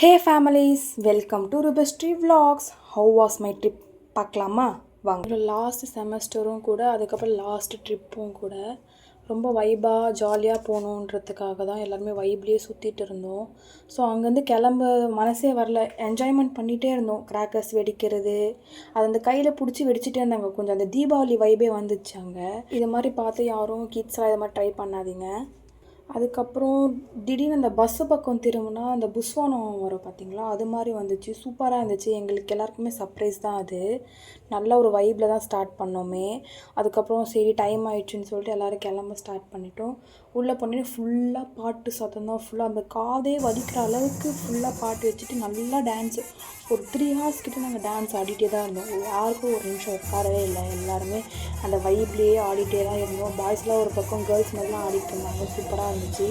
Hey families, welcome to Rubestri Vlogs. How was my trip? பார்க்கலாமா வாங்க. Last செமஸ்டரும் கூட அதுக்கப்புறம் லாஸ்ட் ட்ரிப்பும் கூட ரொம்ப வைபாக ஜாலியாக போகணுன்றதுக்காக தான் எல்லாருமே வைப்லேயே சுற்றிட்டு இருந்தோம். ஸோ அங்கேருந்து கிளம்ப மனசே வரல, என்ஜாய்மெண்ட் பண்ணிகிட்டே இருந்தோம். கிராக்கர்ஸ் வெடிக்கிறது, அது அந்த கையில் பிடிச்சி வெடிச்சிட்டே இருந்தாங்க. கொஞ்சம் அந்த தீபாவளி வைபே வந்துச்சு அங்கே. இது மாதிரி பார்த்து யாரும் கிட்ஸாக இது மாதிரி ட்ரை பண்ணாதீங்க. அதுக்கப்புறம் திடீர்னு அந்த பஸ்ஸு பக்கம் திரும்பினா அந்த புஸ்வானம் வரும் பார்த்திங்களா, அது மாதிரி வந்துச்சு. சூப்பராக இருந்துச்சு. எங்களுக்கு எல்லாருக்குமே சர்ப்ரைஸ் தான் அது. நல்ல ஒரு வைப்பில் தான் ஸ்டார்ட் பண்ணோமே. அதுக்கப்புறம் சரி டைம் ஆயிடுச்சுன்னு சொல்லிட்டு எல்லோரும் கிளம்ப ஸ்டார்ட் பண்ணிட்டோம். உள்ளே போனோடனே ஃபுல்லாக பாட்டு சத்தம் தான். ஃபுல்லாக அந்த காதே வலிக்கிற அளவுக்கு ஃபுல்லாக பாட்டு வச்சுட்டு நல்லா டான்ஸு. ஒரு 3 hours கிட்டே நாங்கள் டான்ஸ் ஆடிட்டே தான் இருந்தோம். யாருக்கும் ஒரு நிமிஷம் உட்காரவே இல்லை. எல்லாருமே அந்த வைப்லேயே ஆடிட்டே தான் இருந்தோம். பாய்ஸ்லாம் ஒரு பக்கம், கேர்ள்ஸ் மாதிரிலாம் ஆடிட்டு இருந்தாங்க. சூப்பராக இருந்துச்சு.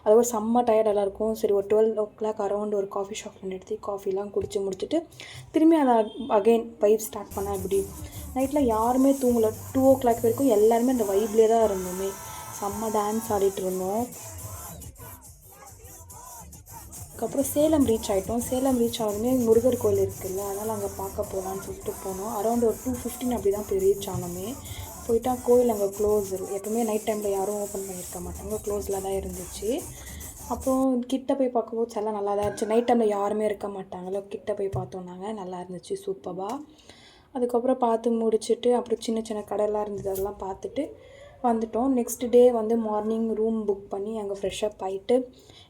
அதுவும் செம்ம டயர்டெல்லாம் இருக்கும். சரி ஒரு 12 o'clock அரௌண்ட் ஒரு காஃபி ஷாப்பில் நிறுத்தி காஃபிலாம் குடிச்சு முடிச்சுட்டு திரும்பி அதை அகெயின் வைப் ஸ்டார்ட் பண்ணால் இப்படி நைட்டில் யாருமே தூங்கலை. 2 o'clock வரைக்கும் எல்லாருமே அந்த வைப்லேயே தான் இருந்தோமே. செம்ம டான்ஸ் ஆடிட்டு இருந்தோம். அதுக்கப்புறம் சேலம் ரீச் ஆகிட்டோம். சேலம் ரீச் ஆகணுமே முருகர் கோயில் இருக்குல்ல, அதனால் அங்கே பார்க்க போகலான்னு சொல்லிட்டு போனோம். அரௌண்ட் ஒரு 2:15 அப்படி தான் போய் ரீச் ஆனோமே. போயிட்டா கோயில் அங்கே க்ளோஸ். எப்போவுமே நைட் டைமில் யாரும் ஓப்பன் பண்ணியிருக்க மாட்டாங்க, க்ளோஸில் தான் இருந்துச்சு. அப்புறம் கிட்ட போய் பார்க்கும்போது எல்லாம் நல்லா தான் இருந்துச்சு. நைட் டைமில் யாருமே இருக்க மாட்டாங்களோ, கிட்ட போய் பார்த்தோம் நாங்கள். நல்லா இருந்துச்சு சூப்பராக. அதுக்கப்புறம் பார்த்து முடிச்சுட்டு அப்புறம் சின்ன சின்ன கடையெல்லாம் இருந்தது, அதெல்லாம் பார்த்துட்டு வந்துட்டோம். நெக்ஸ்ட் டே வந்து மார்னிங் ரூம் புக் பண்ணி அங்கே ஃப்ரெஷ்ஷப் ஆகிட்டு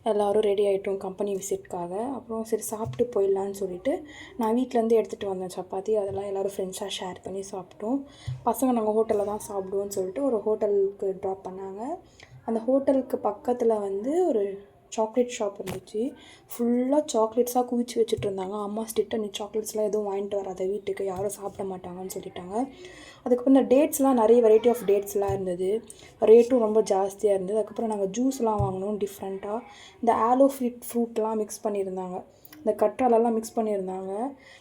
எல்லோரும் ரெடி ஆகிட்டோம் கம்பெனி விசிட்காக. அப்புறம் சரி சாப்பிட்டு போயிடலான்னு சொல்லிட்டு நான் வீட்டிலேருந்து எடுத்துகிட்டு வந்தேன் சப்பாத்தி. அதெல்லாம் எல்லோரும் ஃப்ரெண்ட்ஸாக ஷேர் பண்ணி சாப்பிட்டோம். பசங்க நாங்கள் ஹோட்டலில் தான் சாப்பிடுவோன்னு சொல்லிட்டு ஒரு ஹோட்டலுக்கு ட்ராப் பண்ணாங்க. அந்த ஹோட்டலுக்கு பக்கத்தில் வந்து ஒரு சாக்லேட் ஷாப் இருந்துச்சு. ஃபுல்லாக சாக்லேட்ஸாக குவிச்சு வச்சுட்டு இருந்தாங்க. அம்மா ஸ்ட்ரிக்டாக நீ சாக்லேட்ஸ்லாம் எதுவும் வாங்கிட்டு வராத வீட்டுக்கு, யாரும் சாப்பிட மாட்டாங்கன்னு சொல்லிட்டாங்க. அதுக்கப்புறம் இந்த டேட்ஸ்லாம் நிறைய வெரைட்டி ஆஃப் டேட்ஸ்லாம் இருந்தது. ரேட்டும் ரொம்ப ஜாஸ்தியாக இருந்தது. அதுக்கப்புறம் நாங்கள் ஜூஸ்லாம் வாங்கினோம் டிஃப்ரெண்ட்டாக. இந்த ஆலோ ஃப்ரூட்லாம் மிக்ஸ் பண்ணியிருந்தாங்க. இந்த கற்றாலெல்லாம் மிக்ஸ் பண்ணியிருந்தாங்க.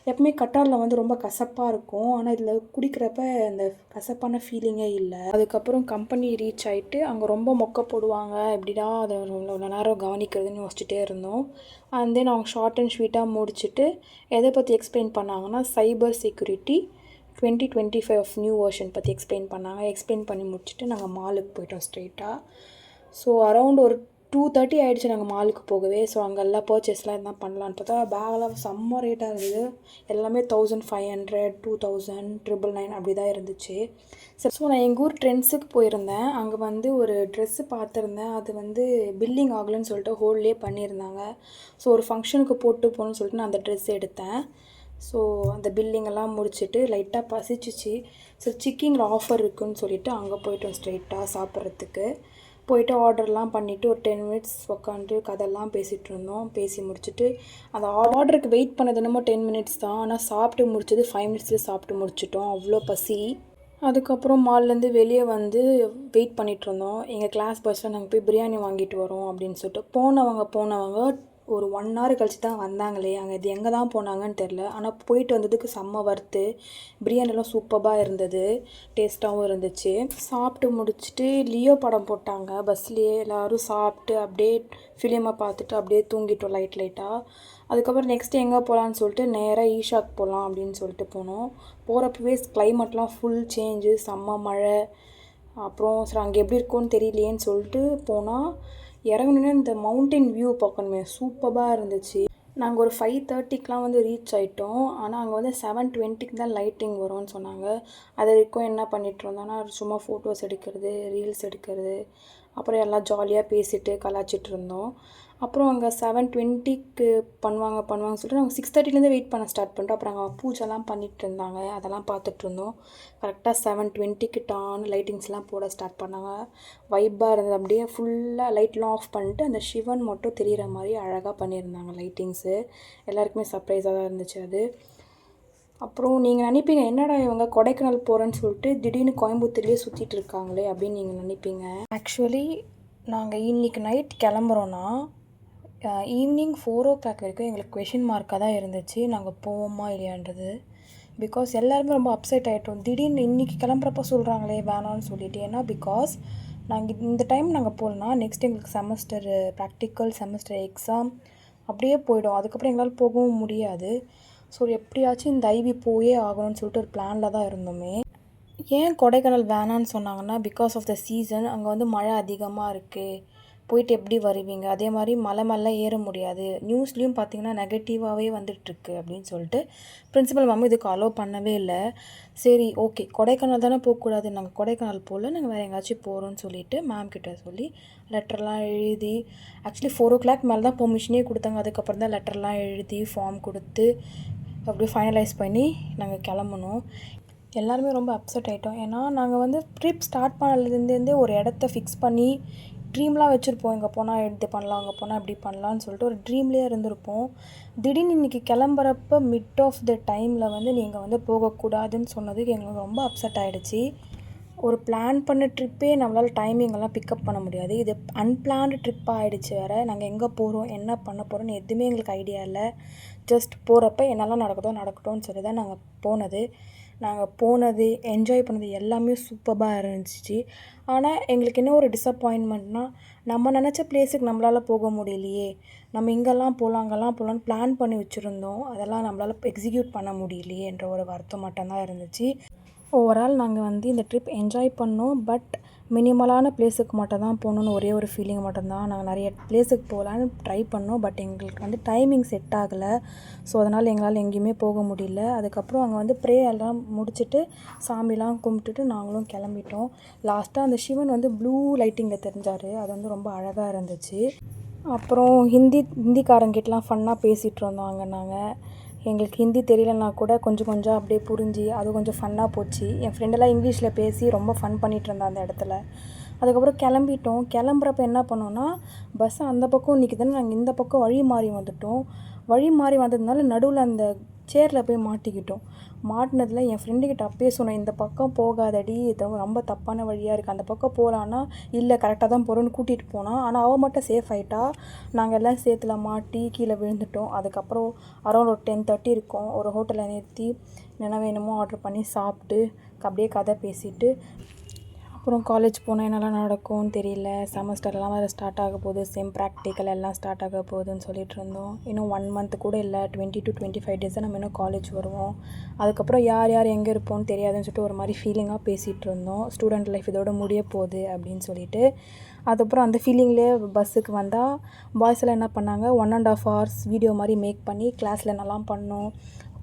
எப்பவுமே கற்றாலில் வந்து ரொம்ப கசப்பாக இருக்கும், ஆனால் இதில் குடிக்கிறப்ப அந்த கசப்பான ஃபீலிங்கே இல்லை. அதுக்கப்புறம் கம்பெனி ரீச் ஆகிட்டு அங்கே ரொம்ப மொக்க போடுவாங்க, எப்படிடா அதை இவ்வளோ நேரம் கவனிக்கிறதுன்னு யோசிச்சுட்டே இருந்தோம். அண்ட் தென் அவங்க ஷார்ட் அண்ட் ஸ்வீட்டாக முடிச்சுட்டு எதை பற்றி எக்ஸ்பிளைன் பண்ணாங்கன்னா சைபர் செக்யூரிட்டி 2025 நியூ வெர்ஷன் பற்றி எக்ஸ்பிளைன் பண்ணாங்க. எக்ஸ்பிளைன் பண்ணி முடிச்சுட்டு நாங்கள் மாலுக்கு போயிட்டோம் ஸ்ட்ரெயிட்டாக. ஸோ அரௌண்ட் ஒரு 2:30 ஆகிடுச்சு நாங்கள் மாலுக்கு போகவே. ஸோ அங்கே எல்லாம் பர்ச்சேஸ்லாம் எதுனா பண்ணலான்னு பார்த்தா பேகெல்லாம் செம்ம ரேட்டாக இருந்தது. எல்லாமே 1500, 2000, 999 அப்படி தான் இருந்துச்சு. சரி, ஸோ நான் எங்கள் ஊர் ட்ரெண்ட்ஸுக்கு போயிருந்தேன். அங்கே வந்து ஒரு ட்ரெஸ்ஸு பார்த்துருந்தேன். அது வந்து பில்லிங் ஆகலைன்னு சொல்லிட்டு ஹோல்ட்லேயே பண்ணியிருந்தாங்க. ஸோ ஒரு ஃபங்க்ஷனுக்கு போட்டு போகணுன்னு சொல்லிட்டு நான் அந்த ட்ரெஸ் எடுத்தேன். ஸோ அந்த பில்லிங்கெல்லாம் முடிச்சுட்டு லைட்டாக பசிச்சிச்சு. சரி சிக்கிங்கில் ஆஃபர் இருக்குதுன்னு சொல்லிவிட்டு அங்கே போய்ட்டோம் ஸ்ட்ரெயிட்டாக சாப்பிட்றதுக்கு. போயிட்டு ஆர்டர்லாம் பண்ணிவிட்டு ஒரு 10 minutes உட்காந்து கதெல்லாம் பேசிகிட்டு இருந்தோம். பேசி முடிச்சுட்டு அந்த ஆர்டருக்கு வெயிட் பண்ணது என்னமோ 10 minutes தான், ஆனால் சாப்பிட்டு முடிச்சது 5 minutes சாப்பிட்டு முடிச்சிட்டோம். அவ்வளோ பசி. அதுக்கப்புறம் மால்லேருந்து வெளியே வந்து வெயிட் பண்ணிகிட்டு இருந்தோம். எங்கள் கிளாஸ் பஸ்ஸில் நாங்கள் போய் பிரியாணி வாங்கிட்டு வரோம் அப்படின்னு சொல்லிட்டு போனவங்க ஒரு 1 hour கழிச்சு தான் வந்தாங்களே. அங்கே இது எங்கே தான் போனாங்கன்னு தெரில, ஆனால் போயிட்டு வந்ததுக்கு செம்ம வறுத்து. பிரியாணிலாம் சூப்பராக இருந்தது, டேஸ்ட்டாகவும் இருந்துச்சு. சாப்பிட்டு முடிச்சுட்டு லியோ படம் போட்டாங்க பஸ்லேயே. எல்லோரும் சாப்பிட்டு அப்படியே ஃபிலிமை பார்த்துட்டு அப்படியே தூங்கிட்டோம் லைட்டாக. அதுக்கப்புறம் நெக்ஸ்ட்டு எங்கே போகலான்னு சொல்லிட்டு நேராக ஈஷாக்கு போகலாம் அப்படின்னு சொல்லிட்டு போனோம். போகிறப்பவே கிளைமேட்லாம் ஃபுல் சேஞ்சு, செம்ம மழை. அப்புறம் சரி அங்கே எப்படி இருக்கும்னு தெரியலையேன்னு சொல்லிட்டு போனால் இறங்கணுன்னே இந்த மவுண்டன் வியூ பார்க்கணுமே, சூப்பராக இருந்துச்சு. நாங்கள் ஒரு 5:30 வந்து ரீச் ஆகிட்டோம். ஆனால் அங்கே வந்து 7:20 தான் லைட்டிங் வரும்னு சொன்னாங்க. அது வரைக்கும் என்ன பண்ணிகிட்டு இருந்தோன்னா சும்மா ஃபோட்டோஸ் எடுக்கிறது, ரீல்ஸ் எடுக்கிறது, அப்புறம் எல்லாம் ஜாலியாக பேசிட்டு கலாச்சிட்டு இருந்தோம். அப்புறம் அங்கே 7:20 பண்ணுவாங்கன்னு சொல்லிட்டு நாங்கள் 6:30 வெயிட் பண்ண ஸ்டார்ட் பண்ணிட்டோம். அப்புறம் அங்கே பூஜைலாம் பண்ணிகிட்டு இருந்தாங்க, அதெல்லாம் பார்த்துட்டு இருந்தோம். கரெக்டாக 7:20 டான்னு லைட்டிங்ஸ்லாம் போட ஸ்டார்ட் பண்ணாங்க. வைப்பாக இருந்தது. அப்படியே ஃபுல்லாக லைட்லாம் ஆஃப் பண்ணிட்டு அந்த சிவன் மட்டும் தெரிகிற மாதிரி அழகாக பண்ணியிருந்தாங்க லைட்டிங்ஸு. எல்லாருக்குமே சர்ப்ரைஸாக தான் இருந்துச்சு அது. அப்புறம் நீங்கள் நினைப்பீங்க என்னடா இவங்க கொடைக்கானல் போகிறேன்னு சொல்லிட்டு திடீர்னு கோயம்புத்தூர்லேயே சுற்றிட்டு இருக்காங்களே அப்படின்னு நீங்கள் நினைப்பீங்க. ஆக்சுவலி நாங்கள் இன்றைக்கி நைட் கிளம்புறோன்னா ஈவினிங் 4 o'clock வரைக்கும் எங்களுக்கு கொஷின் மார்க்காக தான் இருந்துச்சு, நாங்கள் போவோமா இல்லையான்றது. பிகாஸ் எல்லாருமே ரொம்ப அப்செட் ஆகிட்டோம். திடீர்னு இன்றைக்கி கிளம்புறப்ப சொல்கிறாங்களே வேணான்னு சொல்லிட்டு. ஏன்னா பிகாஸ் நாங்கள் இந்த டைம் நாங்கள் போகலன்னா நெக்ஸ்ட் எங்களுக்கு செமஸ்டர் ப்ராக்டிக்கல், செமஸ்டர் எக்ஸாம், அப்படியே போயிடும். அதுக்கப்புறம் எங்களால் போகவும் முடியாது. ஸோ எப்படியாச்சும் இந்த ஐவி போயே ஆகணும்னு சொல்லிட்டு ஒரு பிளானில் தான் இருந்தோமே. ஏன் கொடைக்கானல் வேணான்னு சொன்னாங்கன்னா, பிகாஸ் ஆஃப் த சீசன். அங்கே வந்து மழை அதிகமாக இருக்குது. போயிட்டு எப்படி வருவீங்க? அதே மாதிரி மலை மேலாம் ஏற முடியாது. நியூஸ்லேயும் பார்த்தீங்கன்னா நெகட்டிவாகவே வந்துட்டுருக்கு அப்படின்னு சொல்லிட்டு பிரின்சிபல் மேம் இதுக்கு அலோவ் பண்ணவே இல்லை. சரி ஓகே, கொடைக்கானல் தானே போகக்கூடாது, நாங்கள் கொடைக்கானல் போகல, நாங்கள் வேறு எங்கேயாச்சும் போகிறோன்னு சொல்லிட்டு மேம் கிட்ட சொல்லி லெட்டர்லாம் எழுதி, ஆக்சுவலி 4 o'clock மேலே தான் பெர்மிஷனே கொடுத்தாங்க. அதுக்கப்புறம் தான் லெட்டர்லாம் எழுதி ஃபார்ம் கொடுத்து அப்படியே ஃபைனலைஸ் பண்ணி நாங்கள் கிளம்புனோம். எல்லாருமே ரொம்ப அப்செட் ஆகிட்டோம். ஏன்னா நாங்கள் வந்து ட்ரிப் ஸ்டார்ட் பண்ணதுலேருந்தே ஒரு இடத்த ஃபிக்ஸ் பண்ணி ட்ரீம்லாம் வச்சுருப்போம். இங்கே போனால் இது பண்ணலாம், அங்கே போனால் இப்படி பண்ணலான்னு சொல்லிட்டு ஒரு ட்ரீம்லேயே இருந்திருப்போம். திடீர்னு இன்றைக்கி கிளம்புறப்ப மிட் ஆஃப் த டைமில் வந்து நீங்கள் வந்து போகக்கூடாதுன்னு சொன்னதுக்கு எங்களுக்கு ரொம்ப அப்செட் ஆகிடுச்சி. ஒரு பிளான் பண்ண ட்ரிப்பே நம்மளால் டைமிங்கெல்லாம் பிக்கப் பண்ண முடியாது. இது அன்பிளான்டு ட்ரிப்பாக ஆகிடுச்சு வேறு. நாங்கள் எங்கே போகிறோம், என்ன பண்ண போகிறோன்னு எதுவுமே எங்களுக்கு ஐடியா இல்லை. ஜஸ்ட் போகிறப்ப என்னெல்லாம் நடக்குதோ நடக்கட்டும்னு சொல்லி தான் நாங்கள் போனது. நாங்கள் போனது, என்ஜாய் பண்ணது எல்லாமே சூப்பராக இருந்துச்சு. ஆனால் எங்களுக்கு என்ன ஒரு டிசப்பாயின்மெண்ட்னால், நம்ம நினச்ச பிளேஸுக்கு நம்மளால் போக முடியலையே. நம்ம இங்கெல்லாம் போகலாம், அங்கெல்லாம் போகலான்னு பிளான் பண்ணி வச்சுருந்தோம். அதெல்லாம் நம்மளால் எக்ஸிக்யூட் பண்ண முடியலையேன்ற ஒரு வருத்தம் மட்டும்தான் இருந்துச்சு. ஓவரால் நாங்கள் வந்து இந்த ட்ரிப் என்ஜாய் பண்ணோம். பட் மினிமலான பிளேஸுக்கு மட்டும் தான் போகணுன்னு ஒரே ஒரு ஃபீலிங் மட்டும்தான். நாங்கள் நிறைய பிளேஸுக்கு போகலான்னு ட்ரை பண்ணோம். பட் எங்களுக்கு வந்து டைமிங் செட் ஆகலை. ஸோ அதனால் எங்களால் எங்கேயுமே போக முடியல. அதுக்கப்புறம் அங்கே வந்து ப்ரேயர்லாம் முடிச்சுட்டு சாமிலாம் கும்பிட்டுட்டு நாங்களும் கிளம்பிட்டோம். லாஸ்ட்டாக அந்த சிவன் வந்து ப்ளூ லைட்டிங்கில் தெரிஞ்சார். அது வந்து ரொம்ப அழகாக இருந்துச்சு. அப்புறம் ஹிந்திக்காரங்கிட்டலாம் ஃபன்னாக பேசிகிட்டு இருந்தோம் அங்கே நாங்கள். எங்களுக்கு ஹிந்தி தெரியலனா கூட கொஞ்சம் கொஞ்சம் அப்படியே புரிஞ்சு அது கொஞ்சம் ஃபன்னாக போச்சு. என் ஃப்ரெண்டெல்லாம் இங்கிலீஷில் பேசி ரொம்ப ஃபன் பண்ணிகிட்டு இருந்தா அந்த இடத்துல. அதுக்கப்புறம் கிளம்பிட்டோம். கிளம்புறப்ப என்ன பண்ணோன்னா, பஸ்ஸு அந்த பக்கம் நிற்கிதுன்னு நாங்கள் இந்த பக்கம் வழி மாறி வந்துவிட்டோம். வழி மாறி வந்ததுனால நடுவில் அந்த சேரில் போய் மாட்டிக்கிட்டோம். மாட்டினதில் என் ஃப்ரெண்டுக்கிட்ட அப்பயே சொன்னேன், இந்த பக்கம் போகாதடி, இது ரொம்ப தப்பான வழியாக இருக்குது, அந்த பக்கம் போகலான்னா இல்லை கரெக்டாக தான் போகிறோன்னு கூட்டிகிட்டு போனான். ஆனால் அவள் மட்டும் சேஃப் ஆகிட்டா. நாங்கள் எல்லாம் சேத்துல மாட்டி கீழே விழுந்துட்டோம். அதுக்கப்புறம் அரௌண்ட் ஒரு 10:30 இருக்கும். ஒரு ஹோட்டலில் நிறுத்தி என்ன வேணுமோ ஆர்டர் பண்ணி சாப்பிட்டு அப்படியே கதை பேசிட்டு அப்புறம் காலேஜ் போனால் என்னெல்லாம் நடக்கும்னு தெரியல. செமஸ்டர்லாம் வேறு ஸ்டார்ட் ஆக போகுது. செம் ப்ராக்டிக்கல் எல்லாம் ஸ்டார்ட் ஆக போகுதுன்னு சொல்லிட்டு இருந்தோம். இன்னும் 1 month கூட இல்லை. 20 to 25 days நம்ம இன்னும் காலேஜ் வருவோம். அதுக்கப்புறம் யார் யார் எங்கே இருப்போம்னு தெரியாதுன்னு சொல்லிட்டு ஒரு மாதிரி ஃபீலிங்காக பேசிகிட்டு இருந்தோம். ஸ்டூடெண்ட் லைஃப் இதோட முடிய போகுது அப்படின்னு சொல்லிட்டு. அதுக்கப்புறம் அந்த ஃபீலிங்லேயே பஸ்ஸுக்கு வந்தால் பாய்ஸ் எல்லாம் என்ன பண்ணாங்க, 1.5 hours வீடியோ மாதிரி மேக் பண்ணி கிளாஸில் என்னெல்லாம் பண்ணோம்,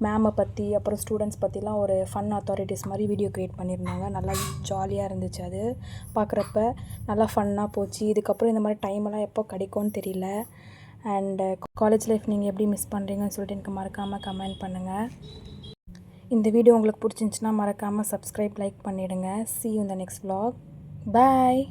மேமை பற்றி அப்புறம் ஸ்டூடெண்ட்ஸ் பற்றிலாம் ஒரு ஃபன் அத்தாரிட்டிஸ் மாதிரி வீடியோ க்ரியேட் பண்ணியிருந்தாங்க. நல்லா ஜாலியாக இருந்துச்சு. அது பார்க்குறப்ப நல்லா ஃபன்னாக போச்சு. இதுக்கப்புறம் இந்த மாதிரி டைமெல்லாம் எப்போ கிடைக்கும்னு தெரியல. அண்டு காலேஜ் லைஃப் நீங்கள் எப்படி மிஸ் பண்ணுறீங்கன்னு சொல்லிட்டு எனக்கு மறக்காமல் கமெண்ட் பண்ணுங்கள். இந்த வீடியோ உங்களுக்கு பிடிச்சிருந்துச்சின்னா மறக்காமல் சப்ஸ்கிரைப், லைக் பண்ணிவிடுங்க. See you in the next vlog. Bye.